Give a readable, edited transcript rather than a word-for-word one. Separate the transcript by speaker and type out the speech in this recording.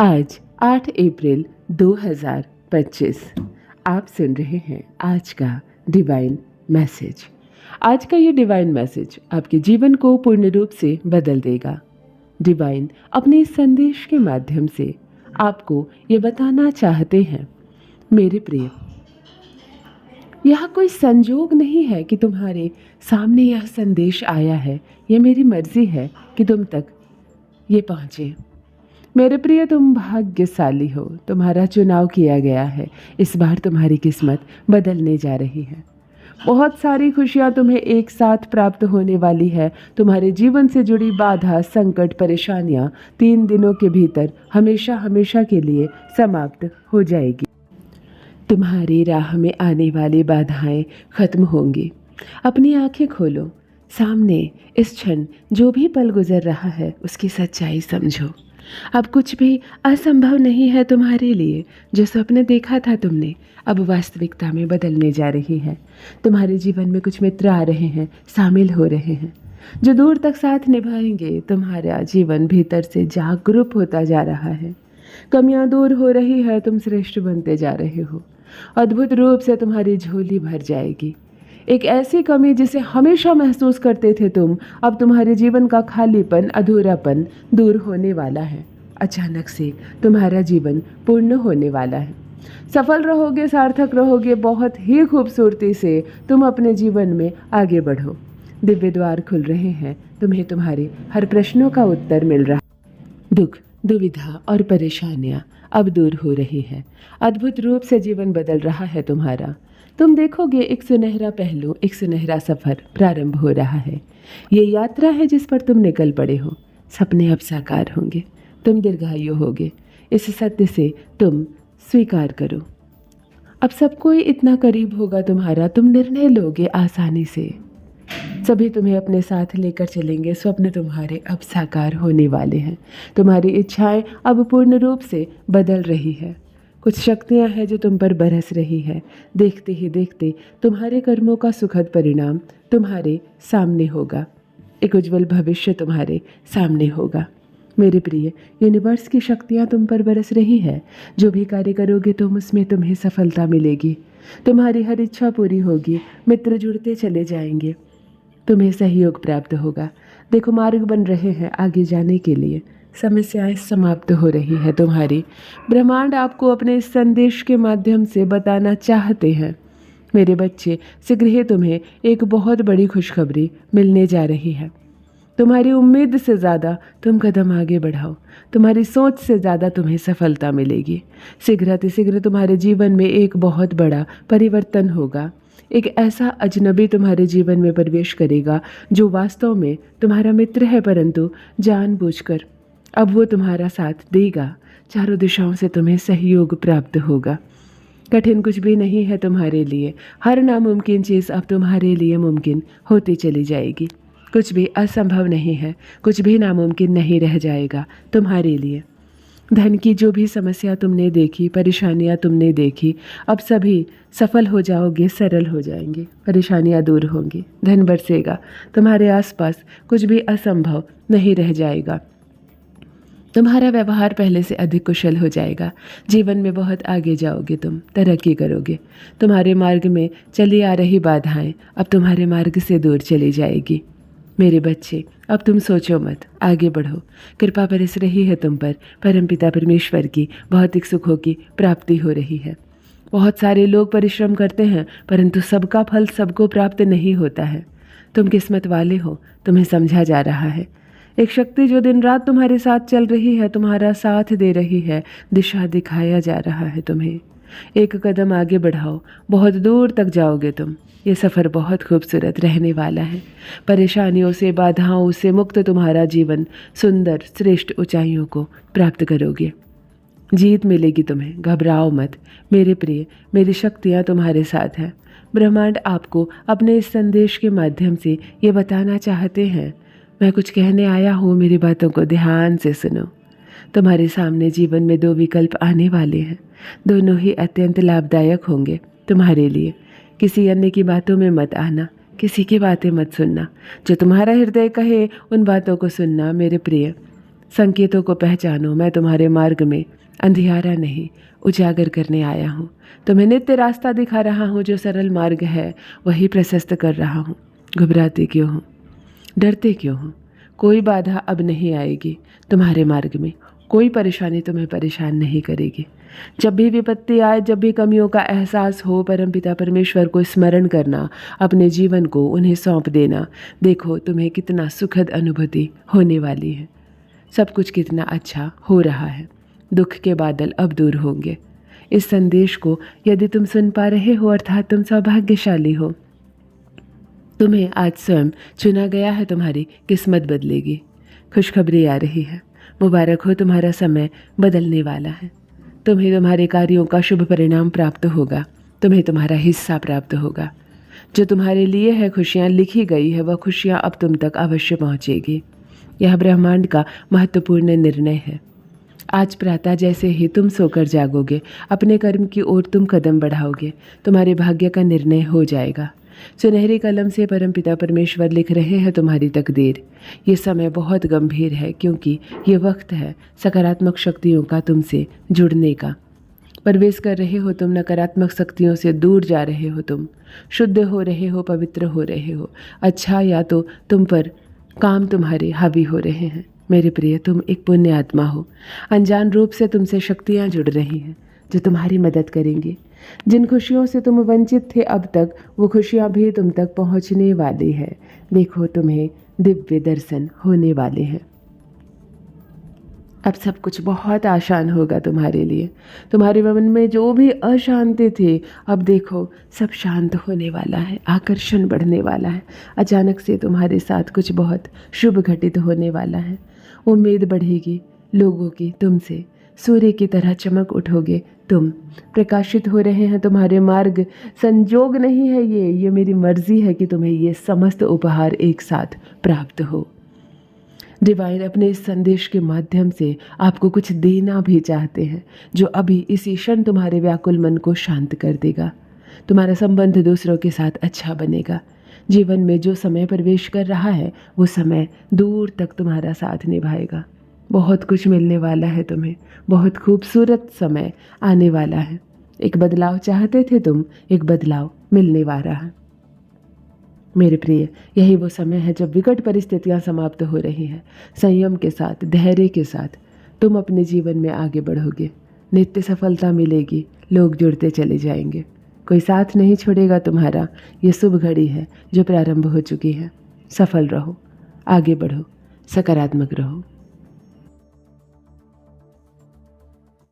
Speaker 1: आज 8 अप्रैल 2025। आप सुन रहे हैं आज का डिवाइन मैसेज। आज का ये डिवाइन मैसेज आपके जीवन को पूर्ण रूप से बदल देगा। डिवाइन अपने इस संदेश के माध्यम से आपको ये बताना चाहते हैं, मेरे प्रिय, यह कोई संजोग नहीं है कि तुम्हारे सामने यह संदेश आया है। ये मेरी मर्जी है कि तुम तक ये पहुँचे। मेरे प्रिय, तुम भाग्यशाली हो। तुम्हारा चुनाव किया गया है। इस बार तुम्हारी किस्मत बदलने जा रही है। बहुत सारी खुशियाँ तुम्हें एक साथ प्राप्त होने वाली है। तुम्हारे जीवन से जुड़ी बाधा, संकट, परेशानियाँ 3 दिनों के भीतर हमेशा हमेशा के लिए समाप्त हो जाएगी। तुम्हारी राह में आने वाली बाधाएं खत्म होंगी। अपनी आंखें खोलो, सामने इस क्षण जो भी पल गुजर रहा है उसकी सच्चाई समझो। अब कुछ भी असंभव नहीं है तुम्हारे लिए। जो स्वप्न देखा था तुमने, अब वास्तविकता में बदलने जा रही है। तुम्हारे जीवन में कुछ मित्र आ रहे हैं, शामिल हो रहे हैं, जो दूर तक साथ निभाएंगे। तुम्हारा जीवन भीतर से जागरूक होता जा रहा है। कमियां दूर हो रही है, तुम श्रेष्ठ बनते जा रहे हो। अद्भुत रूप से तुम्हारी झोली भर जाएगी। एक ऐसी कमी जिसे हमेशा महसूस करते थे तुम, अब तुम्हारे जीवन का खालीपन, अधूरापन दूर होने वाला है। अचानक से तुम्हारा जीवन पूर्ण होने वाला है। सफल रहोगे, सार्थक रहोगे। बहुत ही खूबसूरती से तुम अपने जीवन में आगे बढ़ो। दिव्य द्वार खुल रहे हैं। तुम्हें तुम्हारे हर प्रश्नों का उत्तर मिल रहा है। दुख, दुविधा और परेशानियां अब दूर हो रही है। अद्भुत रूप से जीवन बदल रहा है तुम्हारा। तुम देखोगे एक सुनहरा पहलू, एक सुनहरा सफ़र प्रारंभ हो रहा है। ये यात्रा है जिस पर तुम निकल पड़े हो। सपने अब साकार होंगे। तुम दीर्घायु होगे। इस सत्य से तुम स्वीकार करो। अब सब कोई इतना करीब होगा तुम्हारा। तुम निर्णय लोगे आसानी से। सभी तुम्हें अपने साथ लेकर चलेंगे। स्वप्न तुम्हारे अब साकार होने वाले हैं। तुम्हारी इच्छाएं अब पूर्ण रूप से बदल रही है। कुछ शक्तियां हैं जो तुम पर बरस रही है। देखते ही देखते तुम्हारे कर्मों का सुखद परिणाम तुम्हारे सामने होगा। एक उज्जवल भविष्य तुम्हारे सामने होगा। मेरे प्रिय, यूनिवर्स की शक्तियां तुम पर बरस रही है। जो भी कार्य करोगे तुम, उसमें तुम्हें सफलता मिलेगी। तुम्हारी हर इच्छा पूरी होगी। मित्र जुड़ते चले जाएंगे। तुम्हें सहयोग प्राप्त होगा। देखो, मार्ग बन रहे हैं आगे जाने के लिए। समस्याएं समाप्त हो रही है तुम्हारी। ब्रह्मांड आपको अपने इस संदेश के माध्यम से बताना चाहते हैं, मेरे बच्चे, शीघ्र ही तुम्हें एक बहुत बड़ी खुशखबरी मिलने जा रही है। तुम्हारी उम्मीद से ज़्यादा तुम कदम आगे बढ़ाओ। तुम्हारी सोच से ज़्यादा तुम्हें सफलता मिलेगी। शीघ्र तुम्हारे जीवन में एक बहुत बड़ा परिवर्तन होगा। एक ऐसा अजनबी तुम्हारे जीवन में प्रवेश करेगा जो वास्तव में तुम्हारा मित्र है, परंतु जानबूझकर अब वो तुम्हारा साथ देगा। चारों दिशाओं से तुम्हें सहयोग प्राप्त होगा। कठिन कुछ भी नहीं है तुम्हारे लिए। हर नामुमकिन चीज़ अब तुम्हारे लिए मुमकिन होती चली जाएगी। कुछ भी असंभव नहीं है। कुछ भी नामुमकिन नहीं रह जाएगा तुम्हारे लिए। धन की जो भी समस्या तुमने देखी, परेशानियां तुमने देखी, अब सभी सफल हो जाओगे, सरल हो जाएंगे। परेशानियां दूर होंगी, धन बरसेगा। तुम्हारे आसपास कुछ भी असंभव नहीं रह जाएगा। तुम्हारा व्यवहार पहले से अधिक कुशल हो जाएगा। जीवन में बहुत आगे जाओगे, तुम तरक्की करोगे। तुम्हारे मार्ग में चली आ रही बाधाएं अब तुम्हारे मार्ग से दूर चली जाएगी। मेरे बच्चे, अब तुम सोचो मत, आगे बढ़ो। कृपा बरस रही है तुम पर। परमपिता परमेश्वर की भौतिक सुखों की प्राप्ति हो रही है। बहुत सारे लोग परिश्रम करते हैं, परंतु सबका फल सबको प्राप्त नहीं होता है। तुम किस्मत वाले हो, तुम्हें समझा जा रहा है। एक शक्ति जो दिन रात तुम्हारे साथ चल रही है, तुम्हारा साथ दे रही है, दिशा दिखाया जा रहा है तुम्हें। एक कदम आगे बढ़ाओ, बहुत दूर तक जाओगे तुम। ये सफ़र बहुत खूबसूरत रहने वाला है। परेशानियों से, बाधाओं से मुक्त तुम्हारा जीवन सुंदर श्रेष्ठ ऊंचाइयों को प्राप्त करोगे। जीत मिलेगी तुम्हें, घबराओ मत। मेरे प्रिय, मेरी शक्तियाँ तुम्हारे साथ हैं। ब्रह्मांड आपको अपने इस संदेश के माध्यम से ये बताना चाहते हैं, मैं कुछ कहने आया हूँ, मेरी बातों को ध्यान से सुनो। तुम्हारे सामने जीवन में 2 विकल्प आने वाले हैं। दोनों ही अत्यंत लाभदायक होंगे तुम्हारे लिए। किसी अन्य की बातों में मत आना, किसी की बातें मत सुनना। जो तुम्हारा हृदय कहे उन बातों को सुनना। मेरे प्रिय, संकेतों को पहचानो, मैं तुम्हारे मार्ग में अंधियारा नहीं उजागर करने आया हूँ। तुम्हें नित्य रास्ता दिखा रहा हूँ, जो सरल मार्ग है वही प्रशस्त कर रहा हूँ। घबराते क्यों हो, डरते क्यों हो? कोई बाधा अब नहीं आएगी तुम्हारे मार्ग में, कोई परेशानी तुम्हें परेशान नहीं करेगी। जब भी विपत्ति आए, जब भी कमियों का एहसास हो, परमपिता परमेश्वर को स्मरण करना, अपने जीवन को उन्हें सौंप देना। देखो तुम्हें कितना सुखद अनुभूति होने वाली है, सब कुछ कितना अच्छा हो रहा है। दुख के बादल अब दूर होंगे। इस संदेश को यदि तुम सुन पा रहे हो, अर्थात तुम सौभाग्यशाली हो। तुम्हें आज स्वयं चुना गया है, तुम्हारी किस्मत बदलेगी। खुशखबरी आ रही है, मुबारक हो, तुम्हारा समय बदलने वाला है। तुम्हें तुम्हारे कार्यों का शुभ परिणाम प्राप्त होगा, तुम्हें तुम्हारा हिस्सा प्राप्त होगा। जो तुम्हारे लिए है खुशियाँ लिखी गई है, वह खुशियाँ अब तुम तक अवश्य पहुँचेगी। यह ब्रह्मांड का महत्वपूर्ण निर्णय है। आज प्रातः जैसे ही तुम सोकर जागोगे, अपने कर्म की ओर तुम कदम बढ़ाओगे, तुम्हारे भाग्य का निर्णय हो जाएगा। सुनहरी कलम से परमपिता परमेश्वर लिख रहे हैं तुम्हारी तकदीर। ये समय बहुत गंभीर है, क्योंकि ये वक्त है सकारात्मक शक्तियों का तुमसे जुड़ने का। प्रवेश कर रहे हो तुम, नकारात्मक शक्तियों से दूर जा रहे हो तुम, शुद्ध हो रहे हो, पवित्र हो रहे हो। अच्छा या तो तुम पर काम तुम्हारे हावी हो रहे हैं। मेरे प्रिय, तुम एक पुण्य आत्मा हो। अनजान रूप से तुमसे शक्तियाँ जुड़ रही हैं जो तुम्हारी मदद करेंगी। जिन खुशियों से तुम वंचित थे अब तक, वो खुशियाँ भी तुम तक पहुँचने वाली है। देखो तुम्हें दिव्य दर्शन होने वाले हैं। अब सब कुछ बहुत आसान होगा तुम्हारे लिए। तुम्हारे मन में जो भी अशांति थी, अब देखो सब शांत होने वाला है, आकर्षण बढ़ने वाला है। अचानक से तुम्हारे साथ कुछ बहुत शुभ घटित होने वाला है। उम्मीद बढ़ेगी लोगों की तुमसे, सूर्य की तरह चमक उठोगे तुम। प्रकाशित हो रहे हैं तुम्हारे मार्ग। संजोग नहीं है ये मेरी मर्जी है कि तुम्हें ये समस्त उपहार एक साथ प्राप्त हो। डिवाइन अपने इस संदेश के माध्यम से आपको कुछ देना भी चाहते हैं, जो अभी इसी क्षण तुम्हारे व्याकुल मन को शांत कर देगा। तुम्हारा संबंध दूसरों के साथ अच्छा बनेगा। जीवन में जो समय प्रवेश कर रहा है, वो समय दूर तक तुम्हारा साथ निभाएगा। बहुत कुछ मिलने वाला है तुम्हें, बहुत खूबसूरत समय आने वाला है। एक बदलाव चाहते थे तुम, एक बदलाव मिलने वाला है। मेरे प्रिय, यही वो समय है जब विकट परिस्थितियां समाप्त हो रही हैं। संयम के साथ, धैर्य के साथ तुम अपने जीवन में आगे बढ़ोगे। नित्य सफलता मिलेगी, लोग जुड़ते चले जाएंगे, कोई साथ नहीं छोड़ेगा तुम्हारा। ये शुभ घड़ी है जो प्रारंभ हो चुकी है। सफल रहो, आगे बढ़ो, सकारात्मक रहो।